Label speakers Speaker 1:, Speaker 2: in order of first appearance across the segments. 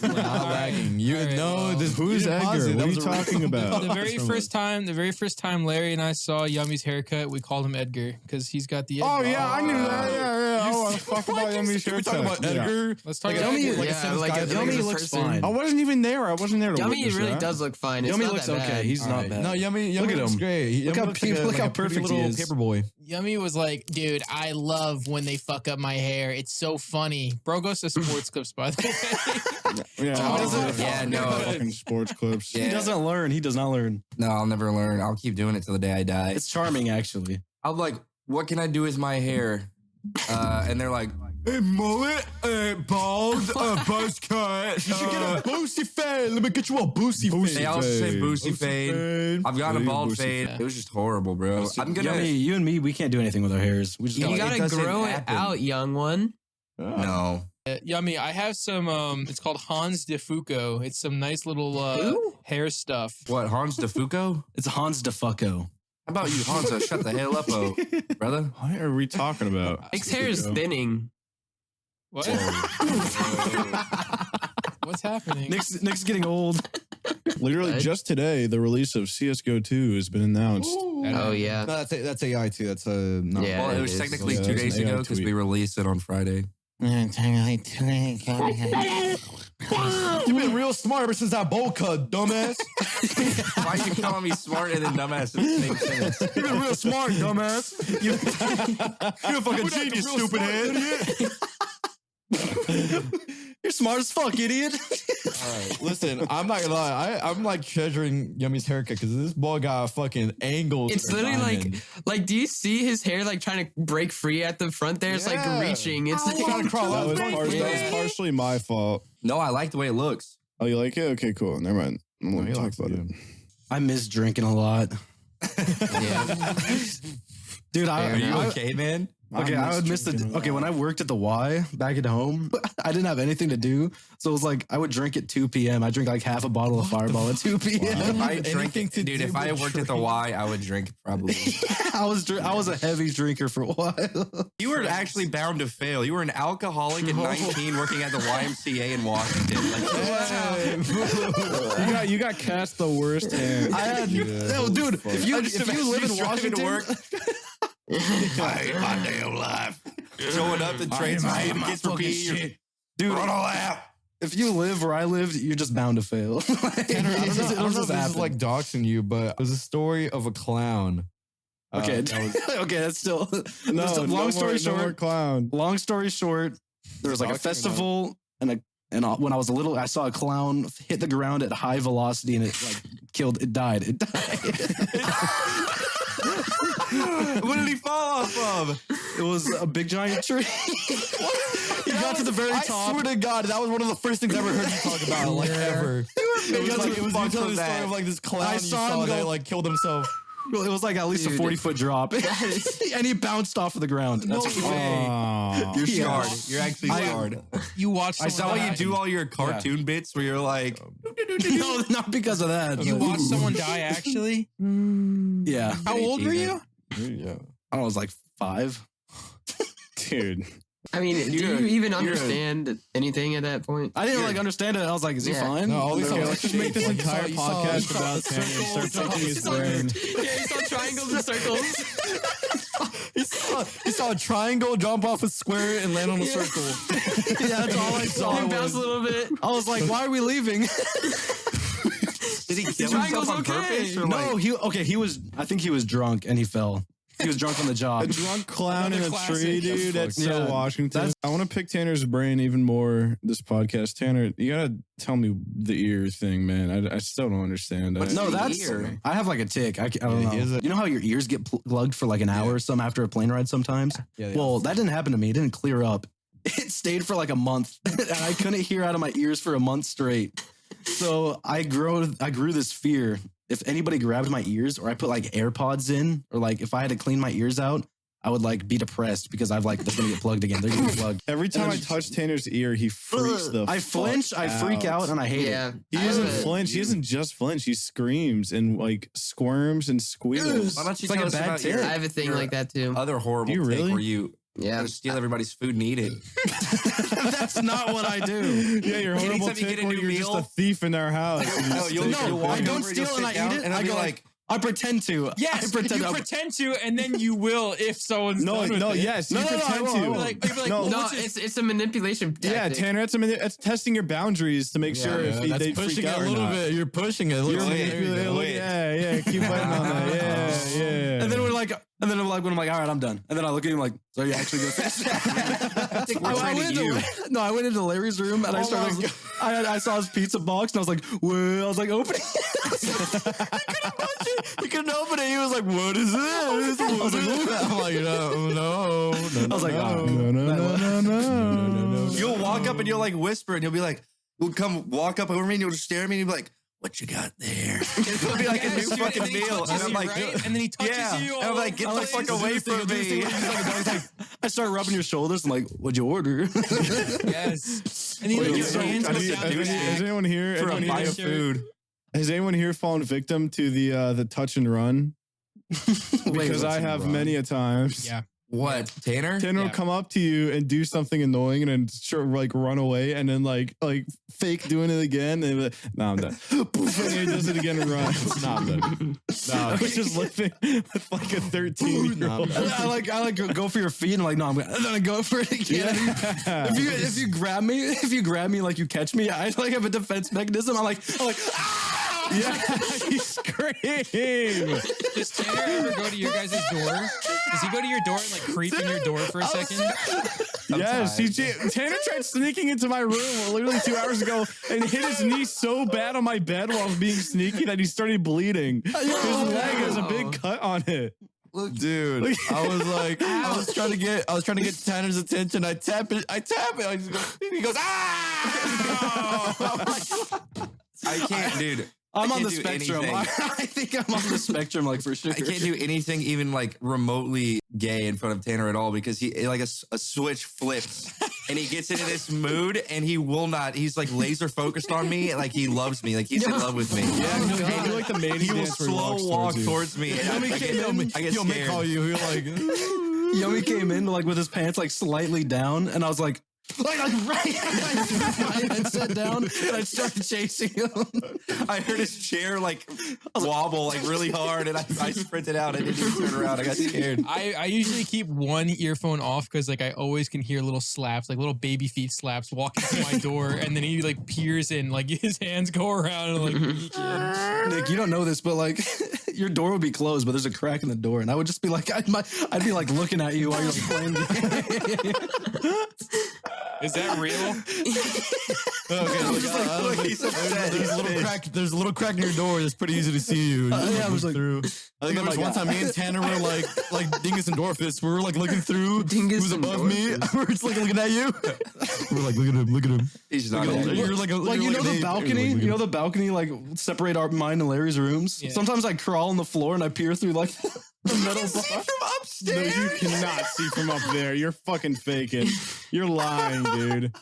Speaker 1: Not lagging. You know this.
Speaker 2: Who's Edgar? What are you talking about?
Speaker 3: The very first time Larry and I saw Yummy's haircut, we called him Edgar because he's got the.
Speaker 2: Oh yeah, I knew that. Yeah. I want to talk about Yummy's haircut.
Speaker 1: Talk about Edgar.
Speaker 3: Let's talk about
Speaker 4: Yummy,
Speaker 3: Edgar.
Speaker 4: Yummy looks fine.
Speaker 2: I wasn't even there. I wasn't there to
Speaker 4: Yummy
Speaker 2: witness
Speaker 4: really
Speaker 2: that.
Speaker 4: does look fine. It's
Speaker 5: Yummy
Speaker 4: not
Speaker 5: looks
Speaker 4: that
Speaker 5: okay.
Speaker 4: bad.
Speaker 5: He's not bad.
Speaker 1: No, Yummy
Speaker 5: Look at
Speaker 1: looks
Speaker 5: him.
Speaker 1: great.
Speaker 5: Look how
Speaker 1: pretty
Speaker 5: perfect he
Speaker 1: little
Speaker 5: is.
Speaker 1: paper boy.
Speaker 3: Yummy was like, dude, I love when they fuck up my hair. It's so funny. Bro goes to sports clips, by the way.
Speaker 2: Fucking sports clips.
Speaker 5: He doesn't learn. He does not learn.
Speaker 1: No, I'll never learn. I'll keep doing it till the day I die.
Speaker 5: It's charming, actually.
Speaker 1: I'm like, what can I do with my hair? And they're like, a mullet, bald, buzz cut. You should get a boosty fade. Let me get you a boosty fade. They also say boosty fade. I've got a bald fade. It was just horrible, bro. I'm gonna.
Speaker 5: Yummy, you and me, we can't do anything with our hairs. We just
Speaker 4: You
Speaker 5: gotta,
Speaker 4: gotta grow it out, young one.
Speaker 1: No.
Speaker 3: Yummy, I have some, it's called Hans de Foucault. It's some nice little hair stuff.
Speaker 1: What, Hans DeFuco?
Speaker 5: It's Hans DeFucko.
Speaker 1: How about you, Hansa? Shut the hell up, brother.
Speaker 2: What are we talking about?
Speaker 4: Nick's hair is thinning.
Speaker 3: What? What's happening?
Speaker 5: Nick's getting old.
Speaker 2: Literally just today, the release of CSGO 2 has been announced.
Speaker 4: Oh, yeah.
Speaker 1: No, that's AI too. That's not.
Speaker 4: Yeah,
Speaker 1: Well, it
Speaker 4: it
Speaker 1: was
Speaker 4: is.
Speaker 1: technically
Speaker 2: Yeah,
Speaker 1: 2
Speaker 2: it's
Speaker 1: days
Speaker 2: an AI
Speaker 1: ago because
Speaker 2: tweet.
Speaker 1: we released it on Friday. You've been real smart ever since that bowl cut, dumbass. Why are you calling me smart and then dumbass? It doesn't make sense. You've been real smart, dumbass. You're a fucking genius, stupid head.
Speaker 5: You're smart as fuck, idiot.
Speaker 1: Listen, I'm not gonna lie. I'm like treasuring Yummy's haircut because this boy got a fucking angle.
Speaker 4: It's literally like, do you see his hair like trying to break free at the front there? It's like reaching. It's like
Speaker 1: trying to crawl
Speaker 2: That
Speaker 1: out.
Speaker 2: was, that was partially my fault.
Speaker 1: No, I like the way it looks.
Speaker 2: Oh, you like it? Okay, cool. Never mind. I'm going to talk about it.
Speaker 5: I miss drinking a lot. Dude,
Speaker 1: Are you okay, man?
Speaker 5: Okay, I would miss the. Okay, when I worked at the Y back at home, I didn't have anything to do, so it was like I would drink at 2 p.m. I drink like half a bottle of Fireball at 2 p.m.
Speaker 1: If I drank, dude, if I worked at the Y, I would drink probably.
Speaker 5: I was a heavy drinker for a while.
Speaker 1: You were actually bound to fail. You were an alcoholic at 19 working at the YMCA in Washington. Like,
Speaker 2: You got cast the worst hand.
Speaker 5: I had, no, dude. If you live in Washington,
Speaker 1: work. I hate my damn life. Showing up to trade certificates for PE.
Speaker 5: dude, if you live where I lived, you're just bound to fail.
Speaker 1: Tanner, I don't know if this is like doxing you, but it was a story of a clown.
Speaker 5: Okay, okay, that's still long story short.
Speaker 2: Clown.
Speaker 5: Long story short, there was like a festival and when I was little, I saw a clown hit the ground at high velocity and it like it died. It died.
Speaker 1: What did he fall off of?
Speaker 5: It was a big giant tree. He got to the very top.
Speaker 1: I swear to God, that was one of the first things I ever heard you talk about, like ever. It was like you telling the story of like this clown you saw that like killed himself.
Speaker 5: Well, it was like at least a 40-foot drop, and he bounced off of the ground. That's
Speaker 1: You're scarred. You're actually scarred.
Speaker 3: You watched.
Speaker 1: I saw you do all your cartoon bits where you're like,
Speaker 5: no, not because of that.
Speaker 3: You watched someone die, actually?
Speaker 5: Yeah.
Speaker 3: How old were you?
Speaker 2: Yeah.
Speaker 5: I was like 5.
Speaker 2: Dude.
Speaker 4: I mean, do you even understand anything at that point?
Speaker 5: I didn't like understand it. I was like, is he fine?
Speaker 1: No, all these
Speaker 2: Okay, let's just make this entire podcast about Tanner and start taking his brain.
Speaker 4: Yeah, he saw triangles and circles.
Speaker 1: he saw a triangle jump off a square and land on a circle.
Speaker 5: Yeah, that's all I saw.
Speaker 4: And bounce a little bit.
Speaker 5: I was like, why are we leaving?
Speaker 1: Did he kill
Speaker 4: triangle's
Speaker 1: himself on purpose? Or
Speaker 5: No, I think he was drunk and he fell. He was drunk on the job.
Speaker 2: A drunk clown in
Speaker 3: Another
Speaker 2: a
Speaker 3: classic.
Speaker 2: tree, dude. That's so
Speaker 5: Yeah.
Speaker 2: Washington. I want to pick Tanner's brain even more this podcast. Tanner, you gotta tell me the ear thing, man. I still don't understand.
Speaker 5: No, that's.
Speaker 1: ear?
Speaker 5: I have like a tick. I don't know. You know how your ears get plugged for like an hour or something after a plane ride sometimes?
Speaker 1: Yeah.
Speaker 5: Well, that didn't happen to me. It didn't clear up. It stayed for like a month, and I couldn't hear out of my ears for a month straight. So I grew this fear. If anybody grabbed my ears or I put like AirPods in, or like if I had to clean my ears out, I would like be depressed because I've like, they're gonna get plugged again. They're gonna get plugged.
Speaker 2: Every time I touch Tanner's ear, he freaks the
Speaker 5: I flinch,
Speaker 2: fuck
Speaker 5: I freak out, and I hate
Speaker 4: Yeah.
Speaker 5: it.
Speaker 2: He doesn't flinch. He doesn't just flinch. He screams and like squirms and squeals.
Speaker 1: Why don't you
Speaker 5: It's like
Speaker 1: tell
Speaker 5: a
Speaker 1: us
Speaker 5: bad
Speaker 1: about
Speaker 5: tick.
Speaker 1: your
Speaker 4: I have a thing like that too.
Speaker 1: other horrible
Speaker 2: You
Speaker 1: take
Speaker 2: really?
Speaker 1: where you
Speaker 4: Yeah.
Speaker 1: steal everybody's food and eat it?
Speaker 5: That's not what I do.
Speaker 2: Yeah, you're horrible
Speaker 1: Anytime you get a
Speaker 2: tickler.
Speaker 1: new
Speaker 2: You're just
Speaker 1: meal-
Speaker 2: a thief in our house.
Speaker 1: No, you'll
Speaker 5: I
Speaker 1: walk
Speaker 5: don't
Speaker 1: over,
Speaker 5: steal
Speaker 1: you'll
Speaker 5: and I
Speaker 1: sit down,
Speaker 5: eat it.
Speaker 1: and I'll
Speaker 5: I
Speaker 1: be
Speaker 5: go
Speaker 1: like,
Speaker 5: I pretend to.
Speaker 3: Yes,
Speaker 5: I pretend
Speaker 3: you
Speaker 5: to.
Speaker 3: pretend to, and then you will if someone's done with it.
Speaker 2: yes, you
Speaker 5: No, I
Speaker 2: pretend
Speaker 5: won't.
Speaker 2: to.
Speaker 5: You'll be
Speaker 3: like,
Speaker 2: no,
Speaker 3: well,
Speaker 4: No,
Speaker 3: what's his-
Speaker 4: it's a manipulation
Speaker 2: yeah,
Speaker 4: tactic.
Speaker 2: Tanner, it's testing your boundaries to make sure if
Speaker 6: that's
Speaker 2: they
Speaker 6: pushing
Speaker 2: freak
Speaker 6: it
Speaker 2: out
Speaker 6: a
Speaker 2: or
Speaker 6: little
Speaker 2: not.
Speaker 6: bit. You're pushing it.
Speaker 2: You're
Speaker 1: Wait,
Speaker 2: manipulating.
Speaker 1: wait.
Speaker 2: Yeah, keep biting on that. Yeah.
Speaker 5: And then when I'm like, all right, I'm done. And then I look at him like, so are you actually gonna finish?
Speaker 1: I think we're training you.
Speaker 5: No, I went into Larry's room and I saw his pizza box and I was like, well, I was like, opening.
Speaker 6: You couldn't open it. He was like, "What is this?" I'm like, no.
Speaker 5: I was like, oh,
Speaker 2: No.
Speaker 1: You'll walk up and you'll like whisper and you'll be like, we'll come walk up over me and you'll just stare at me and you'll be like, what you got there? It'll be like a new
Speaker 3: Yes, dude,
Speaker 1: fucking
Speaker 3: and then he
Speaker 1: meal. And
Speaker 3: touches
Speaker 1: I'm
Speaker 3: you,
Speaker 1: like,
Speaker 3: right? And then he touches
Speaker 1: yeah.
Speaker 3: you.
Speaker 1: And I'm
Speaker 3: all
Speaker 1: like, get
Speaker 3: over
Speaker 1: the fuck
Speaker 3: place.
Speaker 1: away from me.
Speaker 5: I start rubbing your shoulders. I'm like, what'd you order?
Speaker 3: Yes. And then
Speaker 2: Wait,
Speaker 3: your
Speaker 2: so,
Speaker 3: hands go
Speaker 2: has
Speaker 3: down your back.
Speaker 2: anyone here?
Speaker 1: For a
Speaker 2: anyone
Speaker 1: bite
Speaker 2: here
Speaker 1: of food.
Speaker 2: has anyone here fallen victim to the touch and run? Because I have many a times.
Speaker 3: Yeah.
Speaker 1: What, Tanner?
Speaker 2: Tanner will
Speaker 3: Yeah.
Speaker 2: come up to you and do something annoying and then sure like run away and then like fake doing it again and be like, nah, I'm done. Poof, and he does it again and runs. Nah, I'm done. Nah, he's just living with like a 13-year-old.
Speaker 5: I like go for your feet and I'm like, no, I'm gonna go for it again.
Speaker 2: Yeah.
Speaker 5: If you grab me like you catch me, I like have a defense mechanism. I'm like, ah!
Speaker 2: Yeah, he scream.
Speaker 3: Does Tanner ever go to your guys' door? Does he go to your door and like creep in your door for a second?
Speaker 2: Yes, Tanner tried sneaking into my room literally 2 hours ago and hit his knee so bad on my bed while I was being sneaky that he started bleeding. His leg has a big cut on it.
Speaker 6: Dude, I was like, I was trying to get Tanner's attention. I tap it. He goes, ah!
Speaker 1: I can't, dude.
Speaker 5: I'm
Speaker 1: I
Speaker 5: on
Speaker 1: can't
Speaker 5: the
Speaker 1: do
Speaker 5: spectrum.
Speaker 1: anything.
Speaker 5: I think I'm on the spectrum, like for sure.
Speaker 1: I can't do anything even like remotely gay in front of Tanner at all because he like a switch flips and he gets into this mood and he will not. He's like laser focused on me, like he loves me, like he's in love with me.
Speaker 2: Yeah, he'll do like the mating
Speaker 1: He will
Speaker 2: dance where he
Speaker 1: slow
Speaker 2: walks
Speaker 1: walk
Speaker 2: you.
Speaker 1: towards me. And I get
Speaker 6: He'll make
Speaker 1: scared.
Speaker 6: call you. You're like,
Speaker 5: Yummy came in like with his pants like slightly down, and I was like right. I sat down and I started chasing him.
Speaker 1: I heard his chair like wobble like really hard, and I sprinted out. I didn't even turn around. I got scared.
Speaker 3: I usually keep one earphone off because like I always can hear little slaps, like little baby feet slaps walking to my door, and then he like peers in, like his hands go around and like peek in.
Speaker 5: Nick, you don't know this, but like your door would be closed, but there's a crack in the door, and I would just be like, I'd be like looking at you while you're like playing the game.
Speaker 3: Is that real?
Speaker 1: Look, he's upset.
Speaker 6: there's a little crack in your door that's pretty easy to see you.
Speaker 5: Yeah, I was like,
Speaker 6: through. I think there was one time me and Tanner were like Dingus and Dorfus. We were like looking through
Speaker 4: Dingus
Speaker 6: who's
Speaker 4: and
Speaker 6: above me. We're just like looking at you. We're like, look at him.
Speaker 1: He's not.
Speaker 6: Look at him. You're like
Speaker 5: you know the balcony? You know the balcony like separate our mine and Larry's rooms?
Speaker 3: Yeah.
Speaker 5: Sometimes I crawl on the floor and I peer through like the metal bar.
Speaker 2: No, you cannot see from up there. You're fucking faking. You're lying, dude.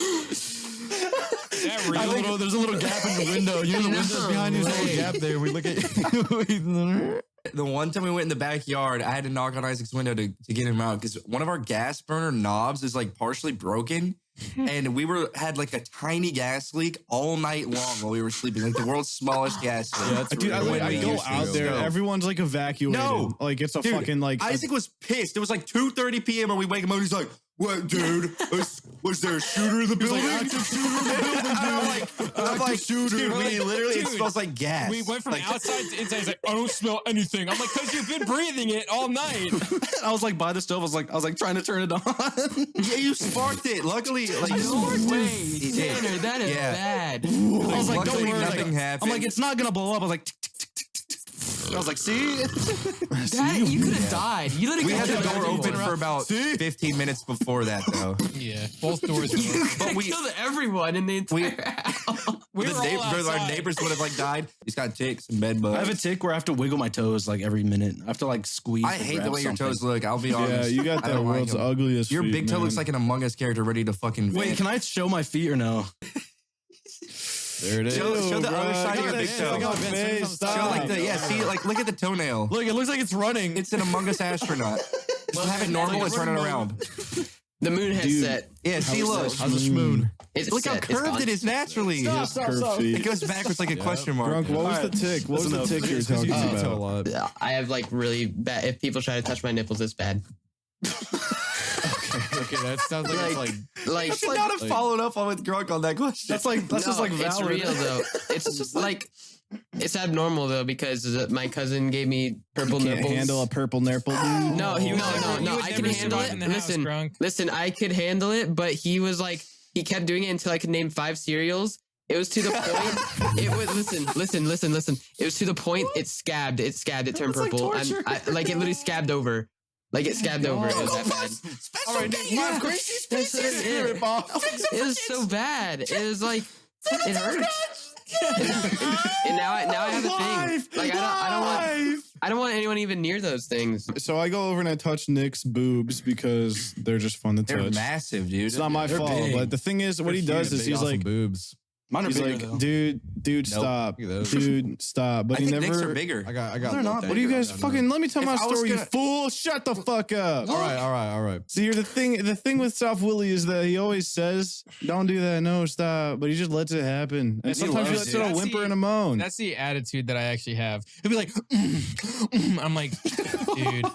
Speaker 3: Is that real?
Speaker 6: There's a little gap in the window. You know the window's behind you. There's a little gap there. We look at you.
Speaker 1: The one time we went in the backyard, I had to knock on Isaac's window to get him out because one of our gas burner knobs is like partially broken. And we had like a tiny gas leak all night long while we were sleeping, like the world's smallest gas leak.
Speaker 2: Dude, I go out there. Everyone's like evacuated.
Speaker 1: No.
Speaker 2: Like it's a
Speaker 1: Dude,
Speaker 2: fucking like.
Speaker 1: Isaac was pissed. It was like 2:30 p.m. and we wake him up and he's like, what, dude? Was there a shooter in the building?
Speaker 6: active shooter in the building,
Speaker 1: I'm like, dude, it smells like gas.
Speaker 3: We went from
Speaker 1: Like,
Speaker 3: outside to inside. He's like, I don't smell anything. I'm like, because you've been breathing it all night.
Speaker 5: I was like by the stove. I was like trying to turn it on.
Speaker 1: Yeah, you sparked it. Luckily, like
Speaker 4: No way,
Speaker 1: He did.
Speaker 4: Tanner, that is
Speaker 1: Yeah.
Speaker 4: bad.
Speaker 5: I was like, don't
Speaker 1: Luckily,
Speaker 5: worry.
Speaker 1: nothing happened.
Speaker 5: I'm like, it's not gonna blow up. I was like, tick, tick, tick, tick, tick, tick. I was like, see?
Speaker 4: That, you could have died. You literally
Speaker 1: we had the
Speaker 4: killed
Speaker 1: door
Speaker 4: everyone.
Speaker 1: open for about 15 minutes before that, though.
Speaker 3: Yeah, both doors were
Speaker 4: You
Speaker 3: open.
Speaker 1: But we-
Speaker 4: killed everyone in the entire house.
Speaker 3: We were all
Speaker 1: Our
Speaker 3: outside.
Speaker 1: neighbors would have like died. He's got ticks and bed bugs.
Speaker 5: I have a tick where I have to wiggle my toes like every minute. I have to like squeeze.
Speaker 1: I
Speaker 5: and
Speaker 1: hate the
Speaker 5: grab
Speaker 1: way your
Speaker 5: something.
Speaker 1: toes look. I'll be
Speaker 2: yeah,
Speaker 1: honest.
Speaker 2: you got
Speaker 1: I
Speaker 2: that
Speaker 1: don't like
Speaker 2: world's
Speaker 1: them.
Speaker 2: ugliest.
Speaker 1: Your
Speaker 2: feet,
Speaker 1: big toe
Speaker 2: man.
Speaker 1: looks like an Among Us character ready to fucking
Speaker 5: Wait,
Speaker 1: vent.
Speaker 5: can I show my feet or no?
Speaker 6: There it is.
Speaker 1: Show the
Speaker 2: bro.
Speaker 1: other side of your
Speaker 2: Look at
Speaker 1: big
Speaker 2: that
Speaker 1: toe.
Speaker 2: shit on my face.
Speaker 1: Show
Speaker 2: Stop.
Speaker 1: like the see like look at the toenail.
Speaker 6: Look, it looks like it's running.
Speaker 1: It's an Among Us astronaut. Just have it normal and turn it around.
Speaker 4: The moon has
Speaker 2: Dude.
Speaker 4: set.
Speaker 1: Yeah, see, look.
Speaker 6: How's the spoon?
Speaker 4: It's
Speaker 1: Look how
Speaker 4: set. It's
Speaker 1: curved
Speaker 4: gone.
Speaker 1: it is naturally.
Speaker 2: Curved feet.
Speaker 1: It goes backwards like a question mark.
Speaker 2: Drunk, what was the tick? What was the tick you were talking
Speaker 6: Tell a
Speaker 2: about?
Speaker 6: lot.
Speaker 4: I have like really bad. If people try to touch my nipples, it's bad.
Speaker 6: Okay, that sounds like it's like
Speaker 1: You should not have followed up on with Grunk on that question.
Speaker 5: That's just like
Speaker 4: it's
Speaker 5: valid.
Speaker 4: real though. It's just like it's abnormal though because my cousin gave me purple
Speaker 2: Can't
Speaker 4: nipples.
Speaker 2: handle a purple nipple.
Speaker 4: No,
Speaker 3: You would
Speaker 4: no.
Speaker 3: never
Speaker 4: I can handle
Speaker 3: survive
Speaker 4: it.
Speaker 3: in the house,
Speaker 4: Listen,
Speaker 3: Grunk.
Speaker 4: listen. I could handle it, but he was like, he kept doing it until I could name 5 cereals. It was to the point. It was listen. It was to the point. It scabbed. It turned purple. I like it literally scabbed over. Like it scabbed over. It was that bad.
Speaker 1: All right,
Speaker 4: Yeah, that's it. It was so bad. It was like it hurts. And now I have a thing. Like I don't want anyone even near those things.
Speaker 2: So I go over and I touch Nick's boobs because they're just fun to
Speaker 1: They're
Speaker 2: touch.
Speaker 1: massive, dude.
Speaker 2: It's not my fault,
Speaker 1: big.
Speaker 2: but the thing is, what he does is he's like,
Speaker 6: boobs.
Speaker 5: Mine are
Speaker 2: he's
Speaker 5: bigger,
Speaker 2: like,
Speaker 5: though.
Speaker 2: dude,
Speaker 1: Nope.
Speaker 2: stop,
Speaker 6: Look at those.
Speaker 2: dude, stop. But
Speaker 1: I
Speaker 2: he
Speaker 1: think Knicks are
Speaker 2: never.
Speaker 1: bigger.
Speaker 6: I got.
Speaker 5: They're not.
Speaker 2: What do you guys fucking? Let me tell
Speaker 1: If
Speaker 2: my
Speaker 1: I was
Speaker 2: story, you
Speaker 1: gonna-
Speaker 2: fool! Shut the fuck up.
Speaker 6: All right.
Speaker 2: See, the thing with Soft Willie is that he always says, "Don't do that, no, stop," but he just lets it happen, and
Speaker 3: He
Speaker 2: sometimes he
Speaker 3: loves
Speaker 2: lets
Speaker 3: it.
Speaker 2: it a
Speaker 3: That's
Speaker 2: whimper
Speaker 3: the-
Speaker 2: and a moan.
Speaker 3: That's the attitude that I actually have. He'll be like, I'm like, dude,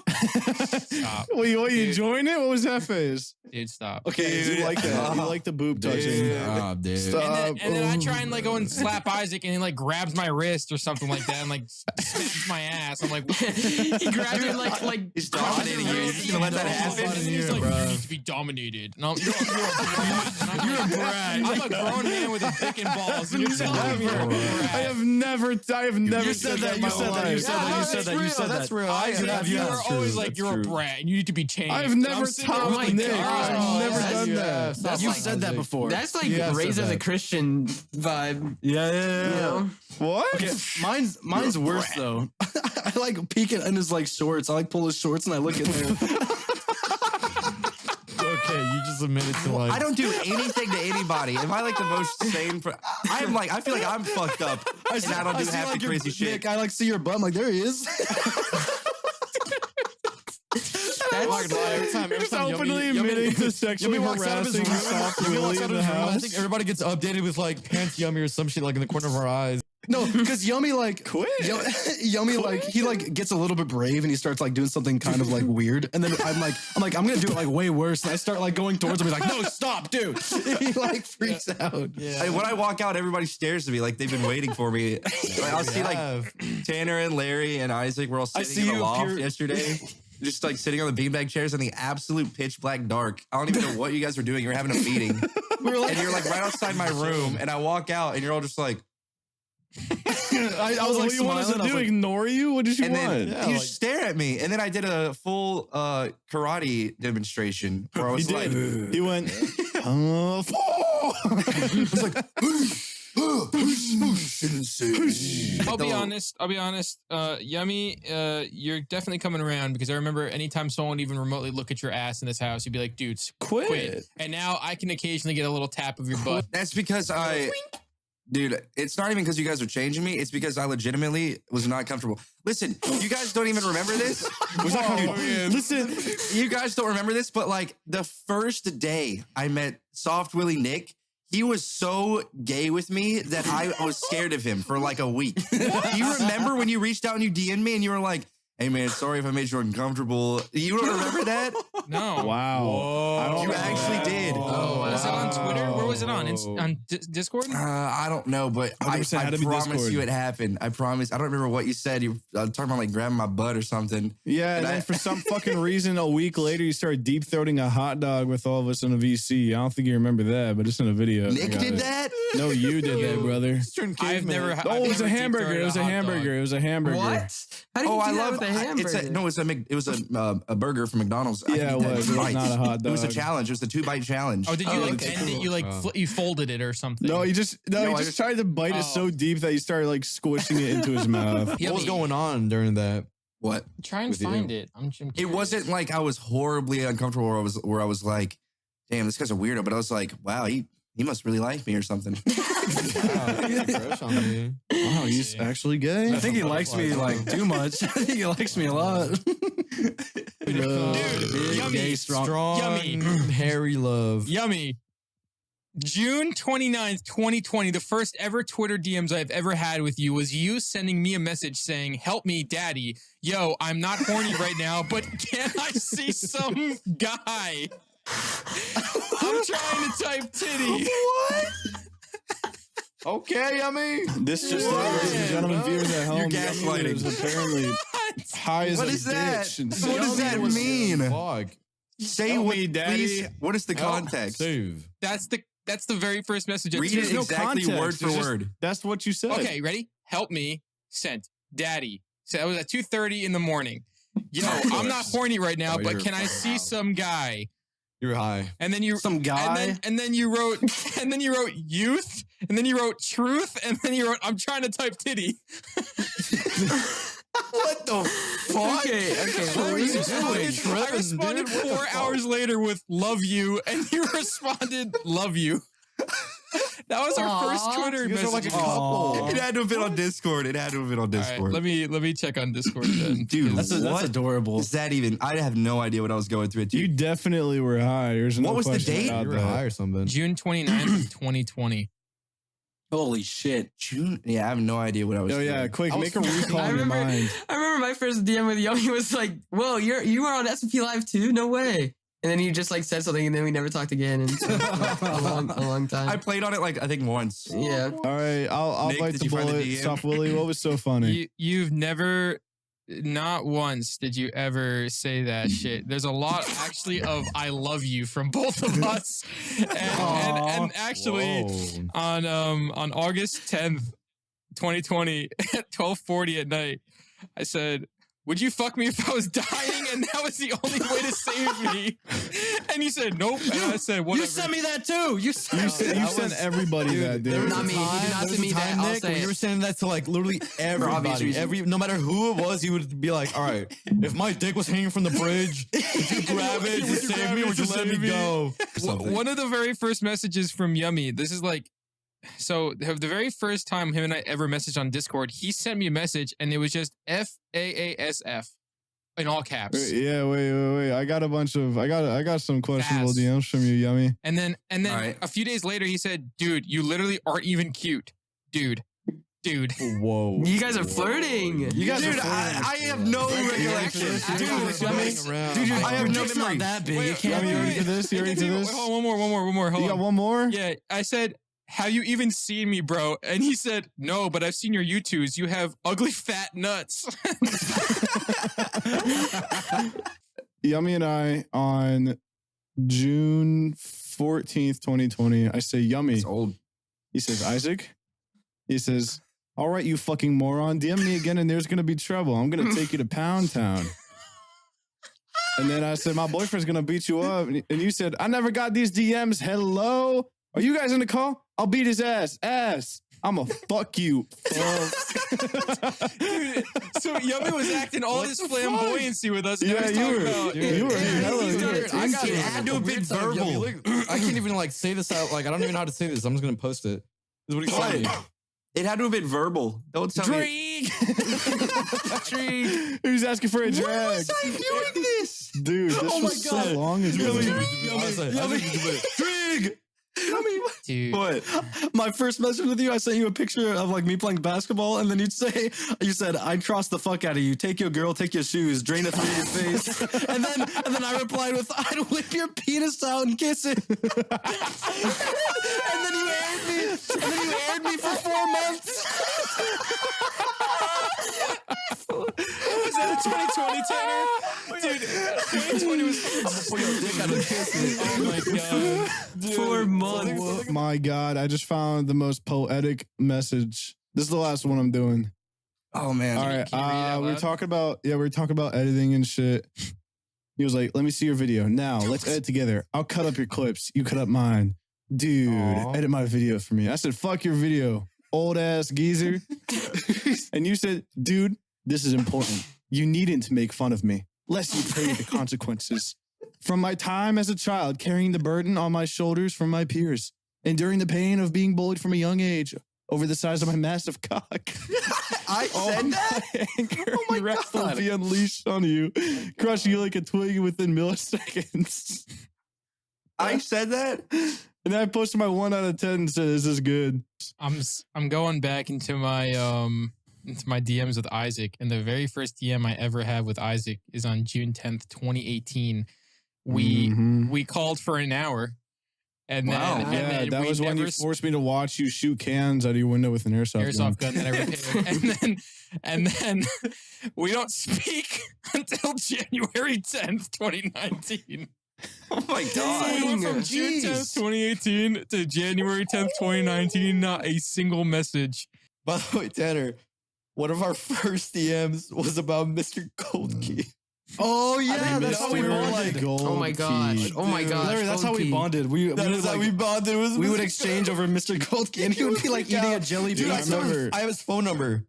Speaker 3: stop.
Speaker 2: What you
Speaker 3: Dude.
Speaker 2: enjoying it? What was that face?
Speaker 3: Dude, stop.
Speaker 2: Okay, you like that? You like the boob touching?
Speaker 6: Stop, dude.
Speaker 2: Stop.
Speaker 3: And then I try and like go and slap Isaac, and he like grabs my wrist or something like that, and like smacks my ass. I'm like,
Speaker 4: He grabbed it like
Speaker 1: He's dominating you. You're just gonna let that happen.
Speaker 3: And he's like, you need to be dominated. No, you're a brat. I'm a grown man with a dick and balls, and you're telling me you're a
Speaker 2: I
Speaker 3: brat.
Speaker 2: have never
Speaker 5: You said that. You said that. You said that. You said that. You said that.
Speaker 6: That's real.
Speaker 3: You are
Speaker 2: true.
Speaker 3: always like,
Speaker 2: That's
Speaker 3: you're a
Speaker 2: true.
Speaker 3: brat, and you need to be changed.
Speaker 2: I've
Speaker 3: And
Speaker 2: never
Speaker 3: I'm sitting there
Speaker 2: topped
Speaker 3: like,
Speaker 2: Nick.
Speaker 3: oh,
Speaker 2: I've never
Speaker 3: that's-
Speaker 2: done that.
Speaker 4: That's
Speaker 5: You've
Speaker 4: like-
Speaker 5: said that before.
Speaker 4: That's like
Speaker 2: Yeah, I
Speaker 4: raised
Speaker 2: said
Speaker 4: as a
Speaker 2: that.
Speaker 4: Christian vibe.
Speaker 5: yeah.
Speaker 4: You know?
Speaker 2: What?
Speaker 5: Okay, mine's worse though. I like peeking in his like shorts. I like pull his shorts and I look in there.
Speaker 6: Okay, you just admitted to like.
Speaker 1: I don't do anything to anybody. Am I like the most sane? I'm like, I feel like I'm fucked up, and I don't do
Speaker 5: see,
Speaker 1: half
Speaker 5: like,
Speaker 1: the
Speaker 5: your
Speaker 1: crazy shit.
Speaker 5: dick. I like see your butt. I'm like, there he is.
Speaker 6: Every time
Speaker 2: Just
Speaker 6: Yummy-
Speaker 2: openly
Speaker 6: Yummy-
Speaker 2: admitting to sexually
Speaker 6: Yummy walks out of his
Speaker 2: harassing
Speaker 6: room.
Speaker 2: Soft
Speaker 6: Yummy
Speaker 2: Willie
Speaker 6: walks
Speaker 2: in
Speaker 6: out of
Speaker 2: the
Speaker 6: his room. I
Speaker 2: house.
Speaker 6: think everybody gets updated with like pants Yummy or some shit like in the corner of our eyes.
Speaker 5: No, because Yummy like
Speaker 2: Quit.
Speaker 5: Yummy like he like gets a little bit brave and he starts like doing something kind of like weird, and then I'm gonna do it like way worse, and I start like going towards him. He's like, no, stop, dude. He like freaks out.
Speaker 1: Hey, when I walk out, everybody stares at me like they've been waiting for me. Like, I'll see like Tanner and Larry and Isaac. We're all
Speaker 5: I
Speaker 1: sitting
Speaker 5: see
Speaker 1: in the
Speaker 5: you
Speaker 1: loft
Speaker 5: appear-
Speaker 1: yesterday. Just like sitting on the beanbag chairs in the absolute pitch black dark. I don't even know what you guys were doing. You were having a meeting.
Speaker 5: We were like,
Speaker 1: And you're like right outside my room. And I walk out and you're all just like,
Speaker 5: I was like
Speaker 2: what do you want us
Speaker 5: smiling.
Speaker 2: to
Speaker 5: I was
Speaker 2: do?
Speaker 5: like,
Speaker 2: Ignore you? What did you
Speaker 1: and
Speaker 2: want?
Speaker 1: then
Speaker 6: Yeah,
Speaker 1: you
Speaker 6: like-
Speaker 1: stare at me. And then I did a full karate demonstration where I
Speaker 2: He
Speaker 1: was
Speaker 2: did.
Speaker 1: like,
Speaker 2: He went.
Speaker 3: I'll be honest. Yummy, you're definitely coming around because I remember anytime someone even remotely look at your ass in this house, you'd be like, dude, quit. And now I can occasionally get a little tap of your butt.
Speaker 1: that's because dude, it's not even because you guys are changing me. It's because I legitimately was not comfortable. Listen, you guys don't even remember this. Listen, you guys don't remember this, but like the first day I met Soft Willie Nick, he was so gay with me that I was scared of him for like a week. You remember when you reached out and you DM'd me and you were like, hey man, sorry if I made you uncomfortable. You don't remember that?
Speaker 3: No.
Speaker 2: Wow. I don't
Speaker 1: You
Speaker 2: know.
Speaker 1: actually did.
Speaker 3: Oh, was it on Twitter? Where was it on?
Speaker 2: Whoa.
Speaker 3: On Discord?
Speaker 1: I don't know, but I
Speaker 2: 100% had to be
Speaker 1: promise
Speaker 2: Discord.
Speaker 1: you it happened. I promise. I don't remember what you said. You were talking about like grabbing my butt or something.
Speaker 2: Yeah, and
Speaker 1: And
Speaker 2: then
Speaker 1: I-
Speaker 2: for some fucking reason, a week later, you started deep throating a hot dog with all of us in a VC. I don't think you remember that, but it's in a video.
Speaker 1: Nick
Speaker 2: I got
Speaker 1: did
Speaker 2: it.
Speaker 1: that?
Speaker 2: No, you did that, brother.
Speaker 3: I've never.
Speaker 2: Oh, it was a hamburger. It was a
Speaker 3: hot dog.
Speaker 2: hamburger. It was a hamburger.
Speaker 4: What? How do you
Speaker 1: Oh,
Speaker 4: do
Speaker 1: I
Speaker 4: that
Speaker 1: love
Speaker 4: with a hamburger?
Speaker 1: it was a burger from McDonald's. I
Speaker 2: Yeah,
Speaker 1: could
Speaker 2: it
Speaker 1: eat that in
Speaker 2: was.
Speaker 1: two
Speaker 2: It was
Speaker 1: bites.
Speaker 2: not a hot
Speaker 1: It was a
Speaker 2: dog.
Speaker 1: challenge. It was the 2-bite challenge.
Speaker 3: Oh, did you
Speaker 4: Oh,
Speaker 3: like
Speaker 4: okay.
Speaker 3: bend it? You like you folded it or something?
Speaker 2: No, he just
Speaker 1: No,
Speaker 2: he
Speaker 1: I
Speaker 2: just
Speaker 1: just-
Speaker 2: tried to bite it so deep that he started like squishing it into his mouth.
Speaker 6: What was going on during that?
Speaker 1: What?
Speaker 3: Try and
Speaker 6: with you?
Speaker 3: find it. I'm
Speaker 1: It
Speaker 3: curious.
Speaker 1: wasn't like I was horribly uncomfortable where I was like, damn, this guy's a weirdo. But I was like, wow, he must really like me or something.
Speaker 2: Wow, he's actually gay.
Speaker 5: I think he likes me like too much. I think he likes me a lot.
Speaker 3: Dude, yummy.
Speaker 5: Gay, strong.
Speaker 3: Yummy.
Speaker 6: Hairy love.
Speaker 3: Yummy. June 29th, 2020, the first ever Twitter DMs I've ever had with you was you sending me a message saying, "Help me, daddy. Yo, I'm not horny right now, but can I see some guy? I'm trying to type titty."
Speaker 6: What? Okay, Yummy.
Speaker 2: This just ladies and gentlemen, viewers at home.
Speaker 1: You're
Speaker 2: Yummy
Speaker 1: gaslighting.
Speaker 2: is apparently high as
Speaker 1: What
Speaker 2: a
Speaker 1: is that?
Speaker 2: bitch. And
Speaker 1: What does that
Speaker 2: Yummy was-
Speaker 1: mean?
Speaker 6: Fuck.
Speaker 1: Say
Speaker 2: Help
Speaker 1: what,
Speaker 2: me, Daddy.
Speaker 1: please. What is the context?
Speaker 6: Save.
Speaker 3: That's the very first message I
Speaker 1: Read
Speaker 2: There's
Speaker 1: it
Speaker 2: no
Speaker 1: exactly
Speaker 2: context.
Speaker 1: word for
Speaker 2: It's just-
Speaker 1: word.
Speaker 2: That's what you said.
Speaker 3: Okay, ready? Help me. Sent. Daddy. So that was at 2:30 in the morning. Yo, I'm not horny right now,
Speaker 6: Oh,
Speaker 3: but
Speaker 6: you're
Speaker 3: can I see
Speaker 6: wow.
Speaker 3: some guy?
Speaker 6: You're high.
Speaker 3: And then you
Speaker 5: Some guy.
Speaker 3: and then you wrote youth, and then you wrote truth, and then you wrote I'm trying to type titty.
Speaker 6: What the fuck?
Speaker 4: Okay.
Speaker 6: What are you doing?
Speaker 3: I
Speaker 6: Tripping,
Speaker 3: responded
Speaker 6: dude? What the
Speaker 3: 4
Speaker 6: fuck?
Speaker 3: hours later with love you, and you responded love you. That was our first Twitter
Speaker 6: You guys are
Speaker 3: message.
Speaker 6: like a couple.
Speaker 1: It had to have been on Discord. It had to have been on
Speaker 3: All right,
Speaker 1: Discord.
Speaker 3: let me check on Discord then.
Speaker 1: Dude,
Speaker 5: That's
Speaker 1: what
Speaker 5: adorable.
Speaker 1: is that even? I have no idea what I was going through.
Speaker 2: You definitely were high. There's no
Speaker 1: What was the
Speaker 2: question
Speaker 1: date?
Speaker 2: about
Speaker 6: You were
Speaker 2: that.
Speaker 6: high or something.
Speaker 3: June 29th, 2020.
Speaker 5: Holy shit.
Speaker 1: June? Yeah, I have no idea what I was
Speaker 2: Oh
Speaker 1: doing.
Speaker 2: yeah, quick,
Speaker 6: I was
Speaker 2: make a recall
Speaker 4: I
Speaker 2: in your
Speaker 4: remember,
Speaker 2: mind.
Speaker 4: I remember my first DM with Yummy was like, "Whoa, you were on S&P Live too? No way!" And then he just like said something, and then we never talked again. And so, a long time.
Speaker 1: I played on it like I think once.
Speaker 4: Yeah.
Speaker 2: All right, I'll
Speaker 1: Nick,
Speaker 2: bite
Speaker 1: did
Speaker 2: the
Speaker 1: you find the
Speaker 2: bullet.
Speaker 1: DM?
Speaker 2: Soft Willie, what was so funny?
Speaker 3: You've never, not once did you ever say that shit. There's a lot actually of I love you from both of us. And actually
Speaker 6: Whoa.
Speaker 3: on August 10th, 2020 at 12:40 at night, I said, "Would you fuck me if I was dying?" And that was the only way to save me. And you said, "Nope." And I said, "Whatever."
Speaker 5: You sent me that too. You sent
Speaker 2: You
Speaker 5: me
Speaker 2: sent, you sent everybody that,
Speaker 6: There was
Speaker 2: dude.
Speaker 4: Not
Speaker 6: a
Speaker 4: me. He did
Speaker 6: time-
Speaker 4: not
Speaker 6: there was
Speaker 4: send me
Speaker 6: a
Speaker 4: that.
Speaker 6: time,
Speaker 4: I'll
Speaker 6: Nick,
Speaker 4: say
Speaker 6: when
Speaker 4: it.
Speaker 6: you were sending that to like literally everybody.
Speaker 4: reasons.
Speaker 6: No matter who it was, he would be like, "All right, if my dick was hanging from the bridge, would you grab it to save me, or would you let me go?" Or something.
Speaker 3: One of the very first messages from Yummy, this is like, so the very first time him and I ever messaged on Discord, he sent me a message and it was just FAASF in all caps.
Speaker 2: Yeah, wait. I got a bunch of I got some questionable
Speaker 3: Fast.
Speaker 2: DMs from you, Yummy.
Speaker 3: And then
Speaker 1: All right.
Speaker 3: a few days later, he said, "Dude, you literally aren't even cute. Dude.
Speaker 6: Whoa.
Speaker 4: You guys are flirting.
Speaker 2: You guys
Speaker 1: Dude,
Speaker 2: are
Speaker 1: I have no recollection.
Speaker 3: Dude,
Speaker 1: I have no
Speaker 5: dick's
Speaker 1: memory.
Speaker 5: not that big.
Speaker 3: Wait,
Speaker 5: It can't
Speaker 2: Yummy, you
Speaker 3: wait,
Speaker 2: ready for this? You ready for this?
Speaker 3: Hold on, one more. Hold
Speaker 2: You got
Speaker 3: on.
Speaker 2: one more?
Speaker 3: Yeah, I said, "Have you even seen me, bro?" And he said, "No, but I've seen your YouTubes. You have ugly fat nuts."
Speaker 2: Yummy and I on June 14th, 2020. I say, Yummy.
Speaker 1: It's old.
Speaker 2: He says, Isaac. He says, all right, you fucking moron. DM me again and there's going to be trouble. I'm going to take you to Pound Town. And then I said, my boyfriend's going to beat you up. And you said, I never got these DMs. Hello? Are you guys in the call? I'll beat his ass. I'm a fuck you.
Speaker 3: Dude, so Yummy was acting all this flamboyancy with us. And
Speaker 2: Yeah,
Speaker 3: I was
Speaker 2: you
Speaker 3: talking
Speaker 2: were.
Speaker 3: about,
Speaker 2: You were hella
Speaker 4: Dude,
Speaker 2: good.
Speaker 6: I got
Speaker 4: It
Speaker 6: had to have been verbal. I can't even like say this out. Like I don't even know how to say this. I'm just gonna post it. This is what he
Speaker 1: What?
Speaker 6: told me.
Speaker 1: It had to have been verbal. Don't tell me.
Speaker 2: He was asking for a drag.
Speaker 1: Why was I doing this?
Speaker 2: Dude, this
Speaker 5: Oh my
Speaker 2: was
Speaker 5: God.
Speaker 2: so long ago.
Speaker 1: Trig.
Speaker 3: dude.
Speaker 1: What?
Speaker 5: My first message with you, I sent you a picture of like me playing basketball, and then you said, "I'd cross the fuck out of you. Take your girl, take your shoes, drain it through your face." and then I replied with, "I'd whip your penis out and kiss it." and then you aired me for 4 months.
Speaker 3: Was that a 2020 Tanner? Dude, 2020 was.
Speaker 6: Put your dick out and kiss it.
Speaker 3: Oh my god.
Speaker 4: 4 months.
Speaker 2: Oh my God, I just found the most poetic message. This is the last one I'm doing.
Speaker 1: Oh man.
Speaker 2: All right,
Speaker 3: can you read it out
Speaker 2: we were
Speaker 3: loud?
Speaker 2: talking about editing and shit. He was like, "Let me see your video now. Let's edit together. I'll cut up your clips. You cut up mine, dude.
Speaker 6: Aw.
Speaker 2: Edit my video for me." I said, "Fuck your video, old ass geezer." And you said, "Dude, this is important. You needn't make fun of me, lest you pay the consequences. From my time as a child, carrying the burden on my shoulders from my peers, enduring the pain of being bullied from a young age, over the size of my massive cock.
Speaker 5: I said that?
Speaker 2: Anger
Speaker 5: Oh my
Speaker 2: and wrath will
Speaker 5: God.
Speaker 2: be unleashed on you, crushing you like a twig within milliseconds.
Speaker 6: I said that.
Speaker 2: And then I posted my 1 out of 10 and said, "This is good."
Speaker 3: I'm going back into my DMs with Isaac, and the very first DM I ever had with Isaac is on June 10th, 2018. We called for an hour, and then,
Speaker 6: Wow.
Speaker 3: and
Speaker 2: Yeah,
Speaker 3: then
Speaker 2: that
Speaker 3: we
Speaker 2: was when you
Speaker 3: never
Speaker 2: forced me to watch you shoot cans out of your window with an
Speaker 3: airsoft gun that I repaired, and then we don't speak until January 10th, 2019.
Speaker 6: Oh my
Speaker 3: So
Speaker 6: god.
Speaker 3: we went from June 10th, 2018 to January 10th, 2019. Not a single message.
Speaker 6: By the way, Tanner, one of our first DMs was about Mr. Gold Key.
Speaker 5: Oh yeah, that's how we
Speaker 6: Mr.
Speaker 5: bonded.
Speaker 4: Oh my gosh. Oh my gosh.
Speaker 5: Larry, that's how we
Speaker 4: Gold key.
Speaker 5: bonded. We
Speaker 6: That
Speaker 5: would
Speaker 6: is how
Speaker 5: like,
Speaker 6: we bonded.
Speaker 5: we would exchange over Mr. Gold Key, and he would be like eating a jelly
Speaker 6: Dude,
Speaker 5: bean.
Speaker 6: I
Speaker 2: remember.
Speaker 6: have his phone number.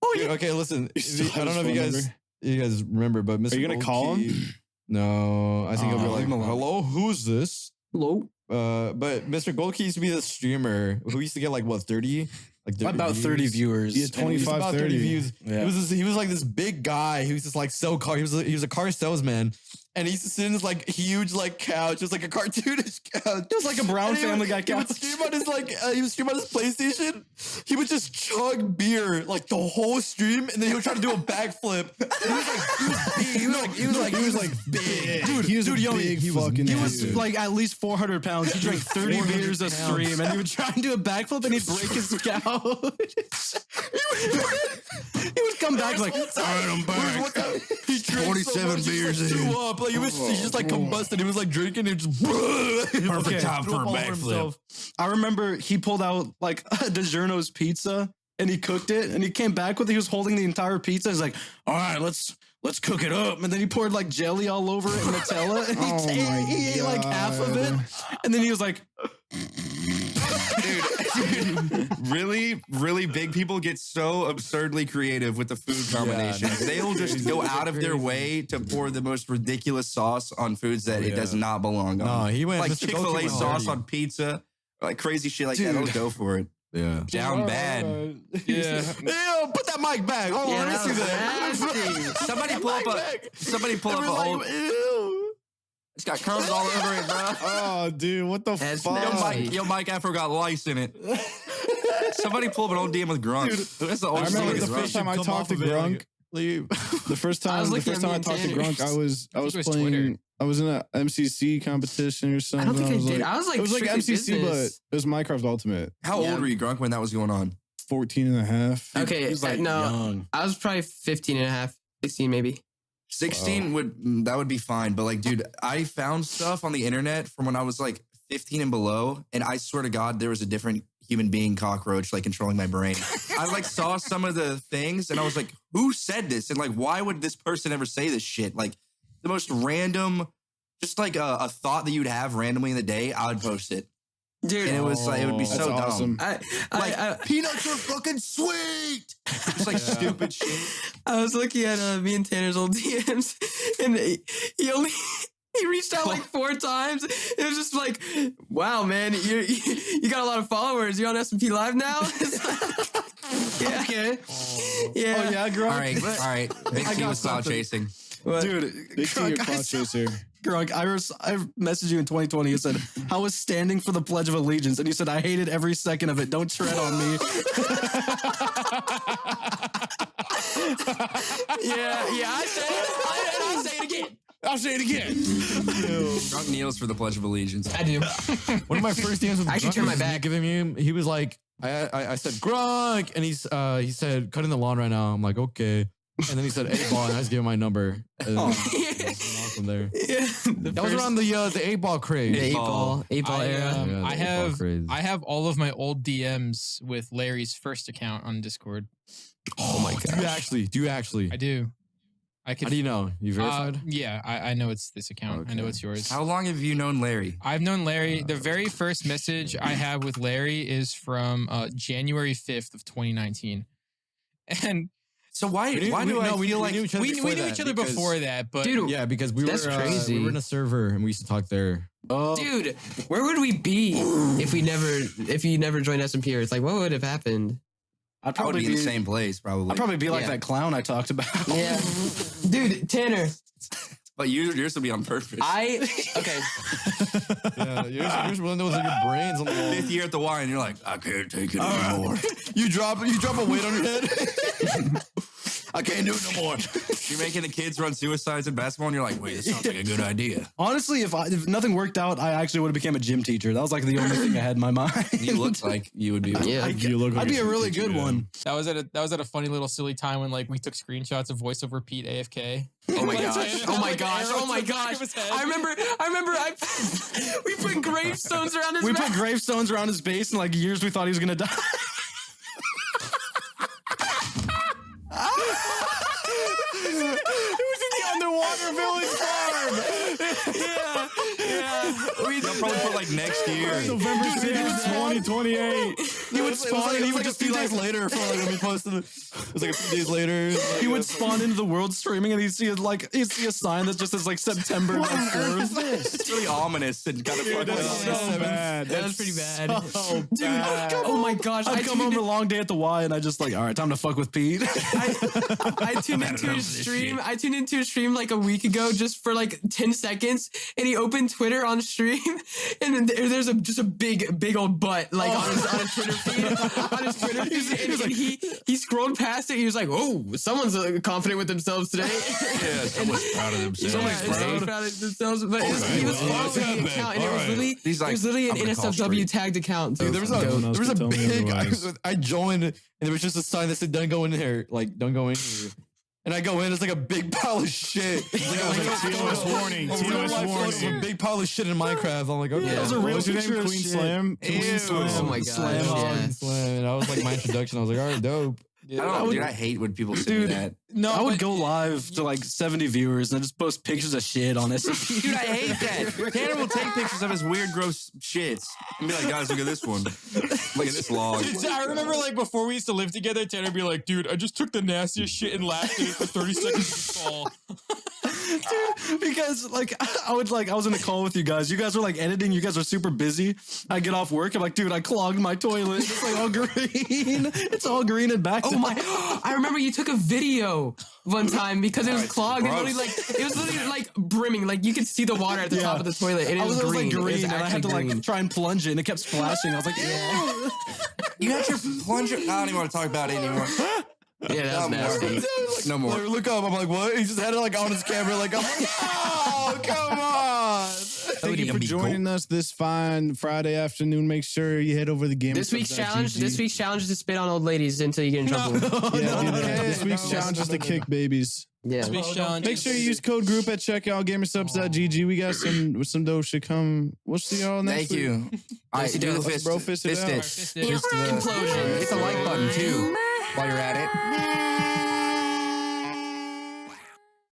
Speaker 6: Oh, yeah. Okay, listen. I don't know if you guys remember, but Mr.
Speaker 2: Are you gonna
Speaker 6: Gold
Speaker 2: call
Speaker 6: Key-
Speaker 2: him?
Speaker 6: No, I think he'll be
Speaker 5: Leave
Speaker 6: like,
Speaker 5: him alone.
Speaker 6: "Hello, who's this?"
Speaker 4: Hello.
Speaker 6: But Mr. Gold Key used to be the streamer who used to get like what 30, like 30
Speaker 5: About 30 viewers.
Speaker 2: He had
Speaker 6: And he was
Speaker 2: 25,
Speaker 6: about
Speaker 2: 30
Speaker 6: views.
Speaker 5: Yeah.
Speaker 6: He was like this big guy. He was just like sell car. He was a car salesman, and he used to sit in this like huge like couch. It was like a cartoonish couch.
Speaker 5: It was like a Brown
Speaker 6: And he
Speaker 5: Family
Speaker 6: would-
Speaker 5: Guy
Speaker 6: He would
Speaker 5: couch.
Speaker 6: stream on his like he would stream on his PlayStation. He would just chug beer like the whole stream, and then he would try to do a backflip. And he was like big.
Speaker 2: Dude, he was
Speaker 5: dude,
Speaker 2: a
Speaker 5: yo,
Speaker 2: big
Speaker 6: he was-
Speaker 2: fucking
Speaker 5: He
Speaker 2: dude.
Speaker 5: was like at least 400 pounds. He drank 30 beers a stream, and he would try and do a backflip, and he'd break his couch. he would come back like,
Speaker 6: All right, I'm back. He drank
Speaker 1: 47 beers in.
Speaker 6: Threw up. Like he just like combusted. He was like drinking and just
Speaker 5: Okay.
Speaker 1: time for a
Speaker 5: Threw up all over
Speaker 1: backflip.
Speaker 5: himself. I remember he pulled out like a DiGiorno's pizza and he cooked it, and he came back with it. He was holding the entire pizza. He's like, "All right, let's cook it up." And then he poured like jelly all over it and Nutella, and he ate like half of it. And then he was like,
Speaker 1: Really, really big people get so absurdly creative with the food combinations. They'll just go out of their way to pour the most ridiculous sauce on foods that it does not belong on.
Speaker 6: No, he went
Speaker 1: like
Speaker 6: Mr. Gold Key
Speaker 1: Chick-fil-A
Speaker 6: went
Speaker 1: sauce
Speaker 6: dirty.
Speaker 1: on pizza, like crazy shit like that. They'll go for it.
Speaker 6: Yeah.
Speaker 1: Down bad.
Speaker 3: Yeah.
Speaker 6: Ew, put that mic back. Oh,
Speaker 4: Yeah,
Speaker 6: let me
Speaker 4: that
Speaker 6: see
Speaker 4: was
Speaker 6: that.
Speaker 4: nasty.
Speaker 1: Somebody pull up a old.
Speaker 6: Ew.
Speaker 1: It's got crumbs all over it, bro.
Speaker 2: Oh, dude, what the
Speaker 4: That's
Speaker 2: fuck?
Speaker 4: nasty.
Speaker 1: Yo, Mike Afro got lice in it. Somebody pull up an old DM with Grunk. That's the
Speaker 2: I
Speaker 1: old
Speaker 2: remember
Speaker 1: story,
Speaker 2: the
Speaker 1: bro.
Speaker 2: first time I
Speaker 6: Come
Speaker 2: talked to
Speaker 6: off of it,
Speaker 2: Grunk.
Speaker 6: Leave.
Speaker 2: The first
Speaker 4: I
Speaker 2: time,
Speaker 4: was
Speaker 2: the
Speaker 4: looking
Speaker 2: first
Speaker 4: at
Speaker 2: time I
Speaker 4: me
Speaker 2: talked to
Speaker 4: and
Speaker 2: Grunk, I was
Speaker 3: it was
Speaker 2: playing.
Speaker 3: Twitter.
Speaker 2: I was in a MCC competition or something.
Speaker 4: I don't think I
Speaker 2: was
Speaker 4: did.
Speaker 2: like-
Speaker 4: I was like,
Speaker 2: it was like
Speaker 4: strictly
Speaker 2: MCC, but
Speaker 4: business.
Speaker 2: it was Minecraft Ultimate.
Speaker 1: How
Speaker 4: Yeah.
Speaker 1: old were you, Grunk, when that was going on?
Speaker 2: 14 and a half.
Speaker 4: Okay,
Speaker 5: He was like
Speaker 4: no,
Speaker 5: young.
Speaker 4: I was probably 15 and a half, 16 maybe.
Speaker 1: 16 would be fine, but like, dude, I found stuff on the internet from when I was like 15 and below, and I swear to God, there was a different human being cockroach like controlling my brain. I like saw some of the things, and I was like, who said this? And like, why would this person ever say this shit? Like, the most random, just like a thought that you'd have randomly in the day, I would post it,
Speaker 4: Dude,
Speaker 1: and it was like, it would be
Speaker 2: That's
Speaker 1: so
Speaker 2: awesome.
Speaker 1: dumb.
Speaker 4: I
Speaker 1: Peanuts are fucking sweet. Just like stupid shit.
Speaker 4: I was looking at me and Tanner's old DMs, and he only he reached out like 4 times. It was just like, wow, man, you got a lot of followers. You're on SMP Live now. Yeah.
Speaker 5: Okay.
Speaker 4: Yeah.
Speaker 5: Oh yeah, Grunk.
Speaker 1: All right. Big
Speaker 5: I
Speaker 1: T
Speaker 5: got
Speaker 1: was cloud
Speaker 5: something.
Speaker 1: chasing.
Speaker 4: What?
Speaker 5: Dude,
Speaker 2: Big T, your
Speaker 5: Grunk,
Speaker 2: cloud chaser.
Speaker 5: Grunk, I messaged you in 2020. You said, "How was standing for the Pledge of Allegiance?" And you said, "I hated every second of it. Don't tread on me."
Speaker 4: Yeah, I said it. And I'll say it again.
Speaker 2: I'll say it again.
Speaker 1: Grunk kneels for the Pledge of Allegiance.
Speaker 4: I do.
Speaker 6: One of my first DMs with
Speaker 4: I should
Speaker 6: Grunk
Speaker 4: turn my
Speaker 6: was me
Speaker 4: back.
Speaker 6: giving him. He was like, I said Grunk, and he said cutting the lawn right now. I'm like, okay. And then he said 8-ball, and I just gave him my number. And then it was awesome there.
Speaker 4: Yeah.
Speaker 6: That was around the 8-ball craze.
Speaker 4: the 8-ball era.
Speaker 6: Yeah,
Speaker 3: I
Speaker 6: the 8-ball craze.
Speaker 3: have all of my old DMs with Larry's first account on Discord.
Speaker 6: Oh my god! Do you actually?
Speaker 3: I do. I could.
Speaker 6: How do you know? You verified?
Speaker 3: Yeah, I know it's this account. I know
Speaker 6: Okay.
Speaker 3: it's yours.
Speaker 1: How long have you known Larry?
Speaker 3: I've known Larry. The very first message I have with Larry is from January 5th of 2019. And
Speaker 1: So why do I feel like
Speaker 3: We knew each other before that, but
Speaker 4: Dude,
Speaker 7: Yeah, because we
Speaker 4: That's
Speaker 7: were
Speaker 4: crazy.
Speaker 7: we were in a server and we used to talk there.
Speaker 5: Oh,
Speaker 4: dude, where would we be if you never joined SMP? It's like, what would have happened?
Speaker 5: I'd
Speaker 1: I would
Speaker 5: probably
Speaker 1: be in the same place, probably.
Speaker 5: I'd probably be like
Speaker 4: Yeah.
Speaker 5: that clown I talked about.
Speaker 4: Yeah, dude, Tanner,
Speaker 1: But yours would be on purpose.
Speaker 4: okay.
Speaker 6: Yeah, yours one of those like your brains on the wall.
Speaker 1: 5th year at the Y, and you're like, I can't take it anymore.
Speaker 6: You drop a weight on your head. I can't do it no more.
Speaker 1: You're making the kids run suicides in basketball, and you're like, wait, this sounds like a good idea.
Speaker 5: Honestly, if nothing worked out, I actually would have become a gym teacher. That was like the only thing I had in my mind.
Speaker 1: You look like you would be.
Speaker 4: Yeah.
Speaker 2: You look like
Speaker 5: I'd be a really good one.
Speaker 3: that was at a funny little silly time when like we took screenshots of voiceover Pete AFK.
Speaker 4: Oh my
Speaker 3: Like,
Speaker 4: gosh!
Speaker 3: Tanner
Speaker 4: Oh
Speaker 3: had,
Speaker 4: my
Speaker 3: like,
Speaker 4: gosh!
Speaker 3: arrows
Speaker 4: Oh
Speaker 3: to
Speaker 4: my
Speaker 3: the back
Speaker 4: gosh!
Speaker 3: of his head.
Speaker 4: I remember. We put gravestones around his
Speaker 5: We
Speaker 4: mouth.
Speaker 5: put gravestones around his base, and like years we thought he was gonna die.
Speaker 2: underwater village farm.
Speaker 1: They'll probably put like next year.
Speaker 2: November 6th, 2028.
Speaker 5: He would spawn, and he would just be like,
Speaker 6: later for like when we posted it. It was like a few days later.
Speaker 5: he would spawn into the world streaming, and he'd see a sign that just says like September 4th.
Speaker 1: It's really ominous and kind of fucking
Speaker 2: That's so bad.
Speaker 4: That was pretty bad.
Speaker 2: So bad.
Speaker 4: Oh my gosh!
Speaker 5: I'd come home a long day at the Y, and I just like, all right, time to fuck with Pete.
Speaker 4: I tuned into his stream. I tuned into his stream like a week ago, just for like 10 seconds, and he opened Twitter on stream, and then there's just a big old butt like on his Twitter feed. On his Twitter feed, and he scrolled past it. He was like, "Oh, someone's confident with themselves today."
Speaker 1: Yeah, someone's proud of themselves.
Speaker 4: Someone's proud of themselves. But he was following the account, and it was literally
Speaker 1: He's like,
Speaker 4: it was literally an
Speaker 1: I'm gonna call
Speaker 4: NSFW
Speaker 1: straight.
Speaker 4: tagged account.
Speaker 6: Dude, there was a
Speaker 2: Tell me
Speaker 6: big.
Speaker 2: otherwise.
Speaker 6: I joined, and there was just a sign that said, "Don't go in here." Like, don't go in here. And I go in, it's like a big pile of shit.
Speaker 2: TOS warning.
Speaker 6: A real
Speaker 2: TOS
Speaker 6: life photo of
Speaker 2: warning.
Speaker 6: a big pile of shit in Minecraft. I'm like, okay.
Speaker 4: Yeah.
Speaker 5: That was a
Speaker 2: What
Speaker 5: real
Speaker 2: was your
Speaker 5: picture
Speaker 2: name?
Speaker 5: of
Speaker 2: Queen
Speaker 5: shit.
Speaker 2: Slam?
Speaker 1: Ew.
Speaker 4: Oh my gosh!
Speaker 6: Slam,
Speaker 4: Yeah.
Speaker 6: slam. And that was like my introduction. I was like, all right, dope.
Speaker 1: I don't know, dude. I hate when people say
Speaker 5: Dude.
Speaker 1: that.
Speaker 3: No,
Speaker 5: I would
Speaker 3: but-
Speaker 5: go live to like 70 viewers and just post pictures of shit on SMP.
Speaker 1: Dude, I hate that. Tanner will take pictures of his weird, gross shits and be like, guys, look at this one. Look at this log.
Speaker 3: I remember like before we used to live together, Tanner would be like, dude, I just took the nastiest shit and laughed at it for 30 seconds to fall.
Speaker 5: Dude, because like I was in a call with you guys. You guys were like editing. You guys were super busy. I get off work. I'm like, dude, I clogged my toilet. It's like all green. It's all green and back.
Speaker 4: Oh my! I remember you took a video one time because it was clogged. It was
Speaker 1: gross.
Speaker 4: literally it was literally like brimming. Like you could see the water at the top of the toilet, and it
Speaker 5: I
Speaker 4: was,
Speaker 5: was
Speaker 4: green.
Speaker 5: like green,
Speaker 4: It was
Speaker 5: and I had to
Speaker 4: actually
Speaker 5: like
Speaker 4: green.
Speaker 5: try and plunge it, and it kept splashing. I was like, yeah.
Speaker 1: You had your plunger. I don't even want to talk about it anymore.
Speaker 4: Yeah, that was nasty.
Speaker 1: No more.
Speaker 6: Like, look up. I'm like, what? He just had it like on his camera. Like, I'm like, oh, come on.
Speaker 2: Thank you for joining us this fine Friday afternoon. Make sure you head over to the game.
Speaker 4: This week's challenge is to spit on old ladies until you get in trouble.
Speaker 2: Yeah, do that. This week's
Speaker 6: No,
Speaker 2: challenge is to kick babies.
Speaker 4: Yeah.
Speaker 3: This week's challenge.
Speaker 2: Make sure you use code group at checkout gamersubs.gg. We got some dough should come. We'll see y'all next
Speaker 1: Thank
Speaker 2: week.
Speaker 1: you. All right, do the
Speaker 2: Bro, fist it out.
Speaker 1: it.
Speaker 3: Fist it.
Speaker 1: Hit the
Speaker 4: Implosion.
Speaker 1: Hit the like button too while you're at it.